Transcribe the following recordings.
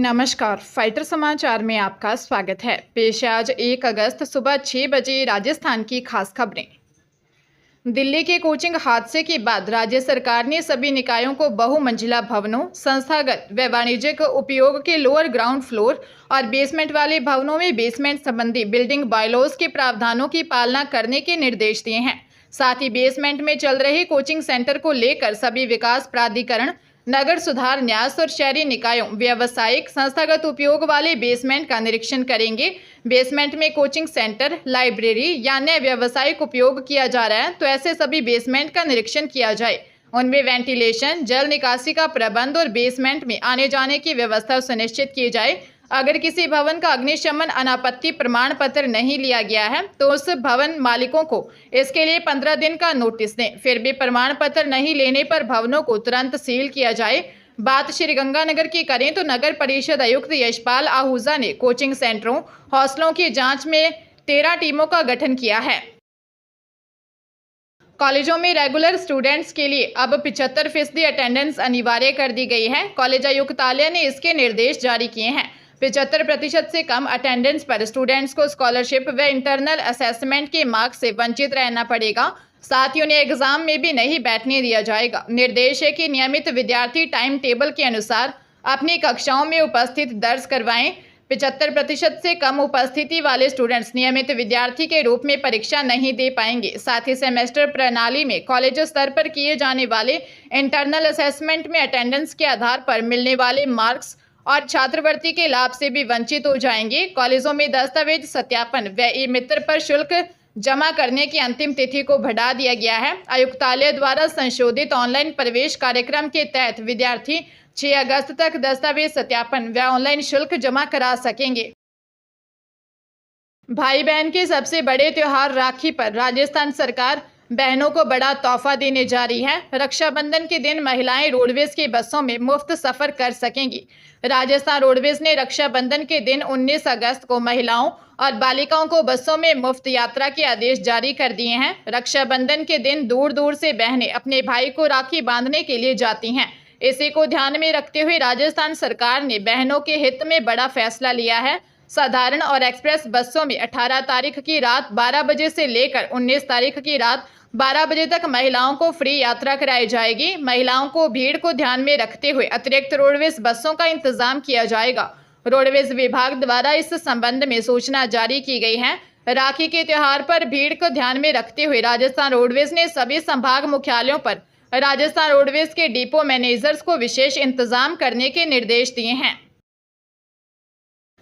नमस्कार, फाइटर समाचार में आपका स्वागत है। पेश है आज 1 अगस्त सुबह 6 बजे राजस्थान की खास खबरें। दिल्ली के कोचिंग हादसे के बाद राज्य सरकार ने सभी निकायों को बहुमंजिला भवनों, संस्थागत व वाणिज्यिक उपयोग के लोअर ग्राउंड फ्लोर और बेसमेंट वाले भवनों में बेसमेंट संबंधी बिल्डिंग बायलॉज के प्रावधानों की पालना करने के निर्देश दिए हैं। साथ ही बेसमेंट में चल रहे कोचिंग सेंटर को लेकर सभी विकास प्राधिकरण, नगर सुधार न्यास और शहरी निकायों व्यावसायिक संस्थागत उपयोग वाले बेसमेंट का निरीक्षण करेंगे। बेसमेंट में कोचिंग सेंटर, लाइब्रेरी या अन्य व्यावसायिक उपयोग किया जा रहा है तो ऐसे सभी बेसमेंट का निरीक्षण किया जाए। उनमें वेंटिलेशन, जल निकासी का प्रबंध और बेसमेंट में आने जाने की व्यवस्था सुनिश्चित की जाए। अगर किसी भवन का अग्निशमन अनापत्ति प्रमाण पत्र नहीं लिया गया है तो उस भवन मालिकों को इसके लिए 15 दिन का नोटिस दें। फिर भी प्रमाण पत्र नहीं लेने पर भवनों को तुरंत सील किया जाए। बात श्रीगंगानगर की करें तो नगर परिषद आयुक्त यशपाल आहूजा ने कोचिंग सेंटरों, हॉस्टलों की जांच में 13 टीमों का गठन किया है। कॉलेजों में रेगुलर स्टूडेंट्स के लिए अब 75% अटेंडेंस अनिवार्य कर दी गई है। कॉलेज आयुक्तालय ने इसके निर्देश जारी किए हैं। 75% से कम अटेंडेंस पर स्टूडेंट्स को स्कॉलरशिप व इंटरनल असेसमेंट के मार्क्स से वंचित रहना पड़ेगा। साथ ही उन्हें एग्जाम में भी नहीं बैठने दिया जाएगा। निर्देश है कि नियमित विद्यार्थी टाइम टेबल के अनुसार अपनी कक्षाओं में उपस्थित दर्ज करवाएं। 75% से कम उपस्थिति वाले स्टूडेंट्स नियमित विद्यार्थी के रूप में परीक्षा नहीं दे पाएंगे। साथ ही सेमेस्टर प्रणाली में कॉलेज स्तर पर किए जाने वाले इंटरनल असेसमेंट में अटेंडेंस के आधार पर मिलने वाले मार्क्स और छात्रवृत्ति के लाभ से भी वंचित हो जाएंगे। कॉलेजों में दस्तावेज सत्यापन व ई-मित्र पर शुल्क जमा करने की अंतिम तिथि को बढ़ा दिया गया है। आयुक्तालय द्वारा संशोधित ऑनलाइन प्रवेश कार्यक्रम के तहत विद्यार्थी 6 अगस्त तक दस्तावेज सत्यापन व ऑनलाइन शुल्क जमा करा सकेंगे। भाई बहन के सबसे बड़े त्योहार राखी पर राजस्थान सरकार बहनों को बड़ा तोहफा देने जा रही है। रक्षाबंधन के दिन महिलाएं रोडवेज की बसों में मुफ्त सफर कर सकेंगी। राजस्थान रोडवेज ने रक्षाबंधन के दिन 19 अगस्त को महिलाओं और बालिकाओं को बसों में मुफ्त यात्रा के आदेश जारी कर दिए हैं। रक्षाबंधन के दिन दूर दूर से बहनें अपने भाई को राखी बांधने के लिए जाती हैं। इसी को ध्यान में रखते हुए राजस्थान सरकार ने बहनों के हित में बड़ा फैसला लिया है। साधारण और एक्सप्रेस बसों में 18 तारीख की रात 12 बजे से लेकर 19 तारीख की रात 12 बजे तक महिलाओं को फ्री यात्रा कराई जाएगी। महिलाओं को भीड़ को ध्यान में रखते हुए अतिरिक्त रोडवेज बसों का इंतजाम किया जाएगा। रोडवेज विभाग द्वारा इस संबंध में सूचना जारी की गई है। राखी के त्योहार पर भीड़ को ध्यान में रखते हुए राजस्थान रोडवेज ने सभी संभाग मुख्यालयों पर राजस्थान रोडवेज के डिपो मैनेजर्स को विशेष इंतजाम करने के निर्देश दिए हैं।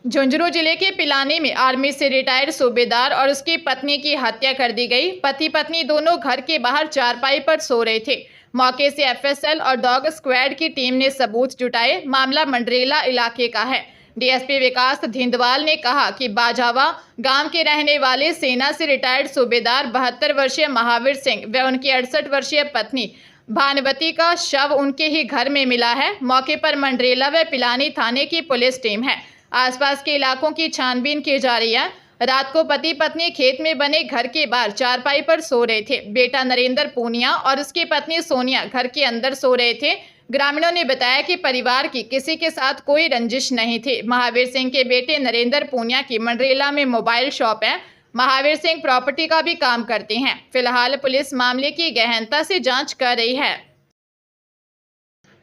झुंझुनू जिले के पिलानी में आर्मी से रिटायर्ड सूबेदार और उसकी पत्नी की हत्या कर दी गई। पति पत्नी दोनों घर के बाहर चारपाई पर सो रहे थे। मौके से एफएसएल और डॉग स्क्वाड की टीम ने सबूत जुटाए। मामला मंडरेला इलाके का है। डीएसपी विकास धिंदवाल ने कहा कि बाजावा गांव के रहने वाले सेना से रिटायर्ड सूबेदार 72 वर्षीय महावीर सिंह व उनकी 68 वर्षीय पत्नी भानुवती का शव उनके ही घर में मिला है। मौके पर मंडरेला व पिलानी थाने की पुलिस टीम है। आसपास के इलाकों की छानबीन की जा रही है। रात को पति पत्नी खेत में बने घर के बाहर चारपाई पर सो रहे थे। बेटा नरेंद्र पूनिया और उसकी पत्नी सोनिया घर के अंदर सो रहे थे। ग्रामीणों ने बताया कि परिवार की किसी के साथ कोई रंजिश नहीं थी। महावीर सिंह के बेटे नरेंद्र पूनिया की मंडरेला में मोबाइल शॉप है। महावीर सिंह प्रॉपर्टी का भी काम करते हैं। फिलहाल पुलिस मामले की गहनता से जांच कर रही है।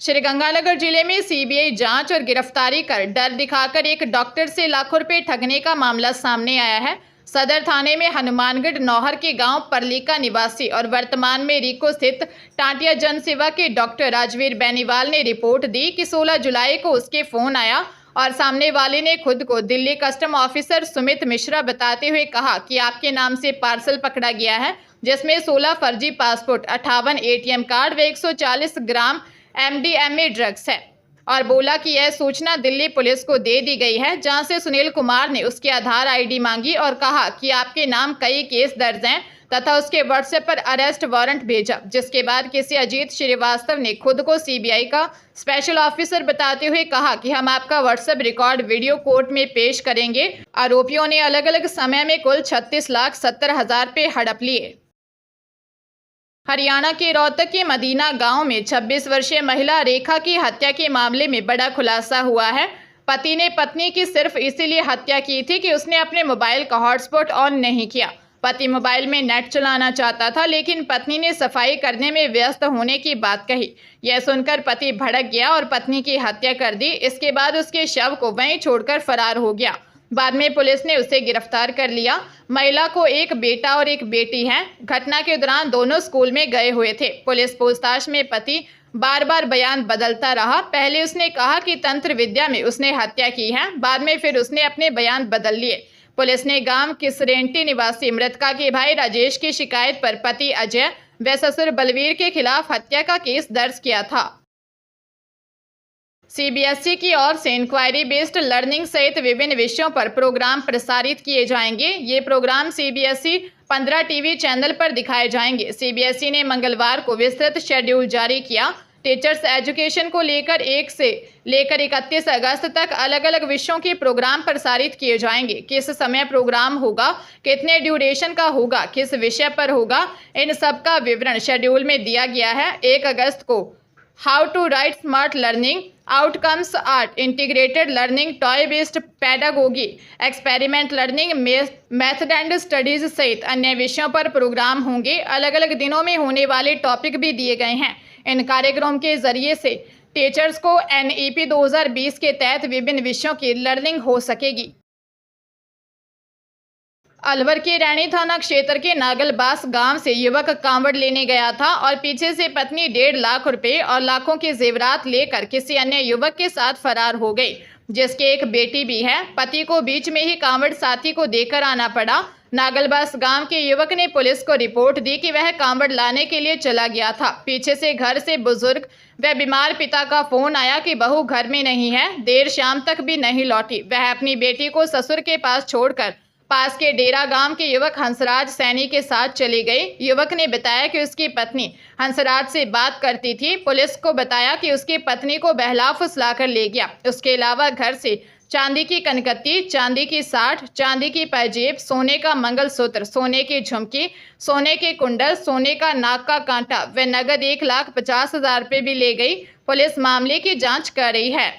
श्रीगंगानगर जिले में सीबीआई जांच और गिरफ्तारी कर डर दिखाकर एक डॉक्टर से लाखों रुपए ठगने का मामला सामने आया है। सदर थाने में हनुमानगढ़ नौहर के गांव परलीका निवासी और वर्तमान में रीको स्थित टाटिया जन सेवा के डॉक्टर राजवीर बेनीवाल ने रिपोर्ट दी कि 16 जुलाई को उसके फोन आया और सामने वाले ने खुद को दिल्ली कस्टम ऑफिसर सुमित मिश्रा बताते हुए कहा कि आपके नाम से पार्सल पकड़ा गया है जिसमें 16 फर्जी पासपोर्ट, 58 एटीएम कार्ड व 140 ग्राम MDMA ड्रग्स है और बोला कि यह सूचना दिल्ली पुलिस को दे दी गई है। जहां से सुनील कुमार ने उसके आधार ID मांगी और कहा कि आपके नाम कई केस दर्ज हैं तथा उसके व्हाट्सएप पर अरेस्ट वारंट भेजा, जिसके बाद किसी अजीत श्रीवास्तव ने खुद को सीबीआई का स्पेशल ऑफिसर बताते हुए कहा कि हम आपका व्हाट्सएप रिकॉर्ड वीडियो कोर्ट में पेश करेंगे। आरोपियों ने अलग अलग समय में कुल 36,70,000 रुपये हड़प लिए। हरियाणा के रोहतक के मदीना गांव में 26 वर्षीय महिला रेखा की हत्या के मामले में बड़ा खुलासा हुआ है। पति ने पत्नी की सिर्फ इसीलिए हत्या की थी कि उसने अपने मोबाइल का हॉटस्पॉट ऑन नहीं किया। पति मोबाइल में नेट चलाना चाहता था, लेकिन पत्नी ने सफाई करने में व्यस्त होने की बात कही। यह सुनकर पति भड़क गया और पत्नी की हत्या कर दी। इसके बाद उसके शव को वहीं छोड़कर फरार हो गया। बाद में पुलिस ने उसे गिरफ्तार कर लिया। महिला को एक बेटा और एक बेटी है। घटना के दौरान दोनों स्कूल में गए हुए थे। पुलिस पूछताछ में पति बार बार बयान बदलता रहा। पहले उसने कहा कि तंत्र विद्या में उसने हत्या की है, बाद में फिर उसने अपने बयान बदल लिए। पुलिस ने गांव किसरेंटी निवासी मृतका के भाई राजेश की शिकायत पर पति अजय व ससुर बलवीर के खिलाफ हत्या का केस दर्ज किया था। सीबीएसई की ओर से इंक्वायरी बेस्ड लर्निंग सहित विभिन्न विषयों पर प्रोग्राम प्रसारित किए जाएंगे। ये प्रोग्राम सीबीएसई 15 टीवी चैनल पर दिखाए जाएंगे। सीबीएसई ने मंगलवार को विस्तृत शेड्यूल जारी किया। टीचर्स एजुकेशन को लेकर 1 से लेकर 31 अगस्त तक अलग अलग विषयों के प्रोग्राम प्रसारित किए जाएंगे। किस समय प्रोग्राम होगा, कितने ड्यूरेशन का होगा, किस विषय पर होगा, इन सब का विवरण शेड्यूल में दिया गया है। 1 अगस्त को how to write smart learning, outcomes art, integrated learning, toy based pedagogy, experiment learning, method and studies सहित अन्य विषयों पर प्रोग्राम होंगे। अलग अलग दिनों में होने वाले टॉपिक भी दिए गए हैं। इन कार्यक्रम के जरिए से टीचर्स को NEP 2020 के तहत विभिन्न विषयों की लर्निंग हो सकेगी। अलवर के रैणी थाना क्षेत्र के नागलबास गांव से युवक कांवड़ लेने गया था और पीछे से पत्नी 1.5 लाख रुपए और लाखों के जेवरात लेकर किसी अन्य युवक के साथ फरार हो गई, जिसके एक बेटी भी है। पति को बीच में ही कांवड़ साथी को देकर आना पड़ा। नागलबास गांव के युवक ने पुलिस को रिपोर्ट दी कि वह कांवड़ लाने के लिए चला गया था। पीछे से घर से बुजुर्ग व बीमार पिता का फोन आया कि बहू घर में नहीं है। देर शाम तक भी नहीं लौटी। वह अपनी बेटी को ससुर के पास छोड़कर पास के डेरा गांव के युवक हंसराज सैनी के साथ चली गई। युवक ने बताया कि उसकी पत्नी हंसराज से बात करती थी। पुलिस को बताया कि उसकी पत्नी को बहला फुसला कर ले गया। उसके अलावा घर से चांदी की कनकत्ती, चांदी की साठ, चांदी की पायजेब, सोने का मंगलसूत्र, सोने की झुमकी, सोने के कुंडल, सोने का नाक का कांटा व नगद 1,50,000 रुपये भी ले गई। पुलिस मामले की जांच कर रही है।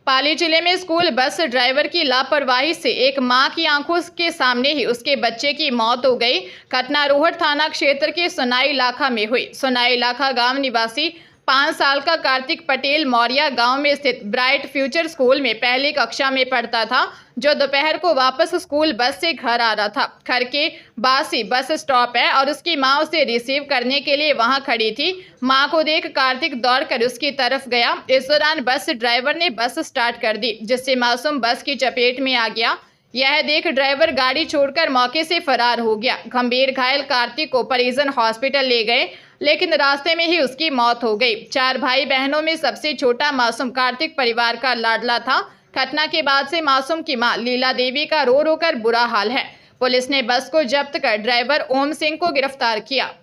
पाली जिले में स्कूल बस ड्राइवर की लापरवाही से एक मां की आंखों के सामने ही उसके बच्चे की मौत हो गई। घटना रोहट थाना क्षेत्र के सोनाई इलाका में हुई। सोनाई इलाका गांव निवासी 5 साल का कार्तिक पटेल मौर्या गांव में स्थित ब्राइट फ्यूचर स्कूल में पहली कक्षा में पढ़ता था, जो दोपहर को वापस स्कूल बस से घर आ रहा था। घर के पास ही बस स्टॉप है और उसकी मां उसे रिसीव करने के लिए वहां खड़ी थी। मां को देख कार्तिक दौड़कर उसकी तरफ गया। इस दौरान बस ड्राइवर ने बस स्टार्ट कर दी, जिससे मासूम बस की चपेट में आ गया। यह देख ड्राइवर गाड़ी छोड़कर मौके से फरार हो गया। गंभीर घायल कार्तिक को परिजन हॉस्पिटल ले गए, लेकिन रास्ते में ही उसकी मौत हो गई। 4 भाई बहनों में सबसे छोटा मासूम कार्तिक परिवार का लाडला था। घटना के बाद से मासूम की मां लीला देवी का रो रो कर बुरा हाल है। पुलिस ने बस को जब्त कर ड्राइवर ओम सिंह को गिरफ्तार किया।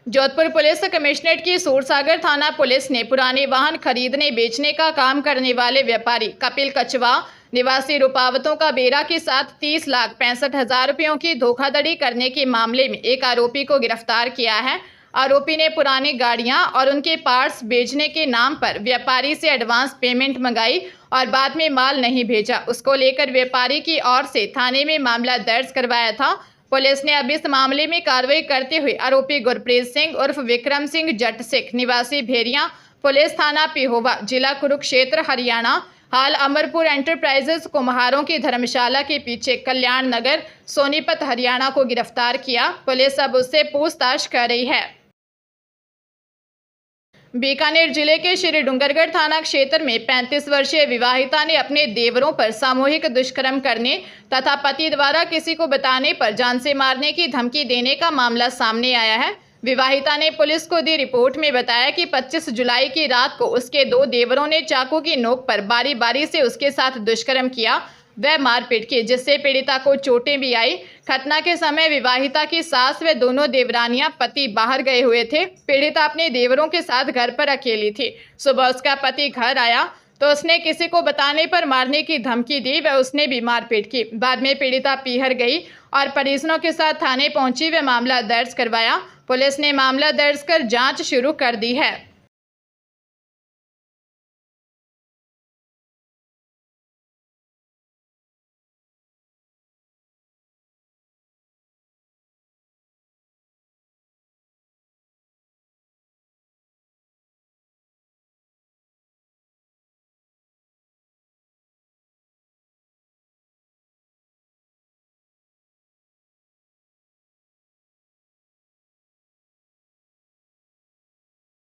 जोधपुर पुलिस कमिश्नरेट की सूरसागर थाना पुलिस ने पुराने वाहन खरीदने बेचने का काम करने वाले व्यापारी कपिल कचवा निवासी रुपावतों का बेरा के साथ 30,65,000 रुपयों की धोखाधड़ी करने के मामले में एक आरोपी को गिरफ्तार किया है। आरोपी ने पुरानी गाड़ियां और उनके पार्ट्स बेचने के नाम पर व्यापारी से एडवांस पेमेंट मंगाई और बाद में माल नहीं भेजा। उसको लेकर व्यापारी की ओर से थाने में मामला दर्ज करवाया था। पुलिस ने अब इस मामले में कार्रवाई करते हुए आरोपी गुरप्रीत सिंह उर्फ विक्रम सिंह जट सिख निवासी भेरिया पुलिस थाना पिहोवा जिला कुरुक्षेत्र हरियाणा हाल अमरपुर एंटरप्राइजेस कुम्हारों की धर्मशाला के पीछे कल्याण नगर सोनीपत हरियाणा को गिरफ्तार किया। पुलिस अब उससे पूछताछ कर रही है। बीकानेर जिले के श्री डूंगरगढ़ थाना क्षेत्र में 35 वर्षीय विवाहिता ने अपने देवरों पर सामूहिक दुष्कर्म करने तथा पति द्वारा किसी को बताने पर जान से मारने की धमकी देने का मामला सामने आया है। विवाहिता ने पुलिस को दी रिपोर्ट में बताया कि 25 जुलाई की रात को उसके 2 देवरों ने चाकू की नोक पर बारी बारी से उसके साथ दुष्कर्म किया व मारपीट की, जिससे पीड़िता को चोटें भी आई। घटना के समय विवाहिता की सास व दोनों देवरानियां पति बाहर गए हुए थे। पीड़िता अपने देवरों के साथ घर पर अकेली थी। सुबह उसका पति घर आया तो उसने किसी को बताने पर मारने की धमकी दी व उसने भी मारपीट की। बाद में पीड़िता पीहर गई और परिजनों के साथ थाने पहुंची व मामला दर्ज करवाया। पुलिस ने मामला दर्ज कर जांच शुरू कर दी है।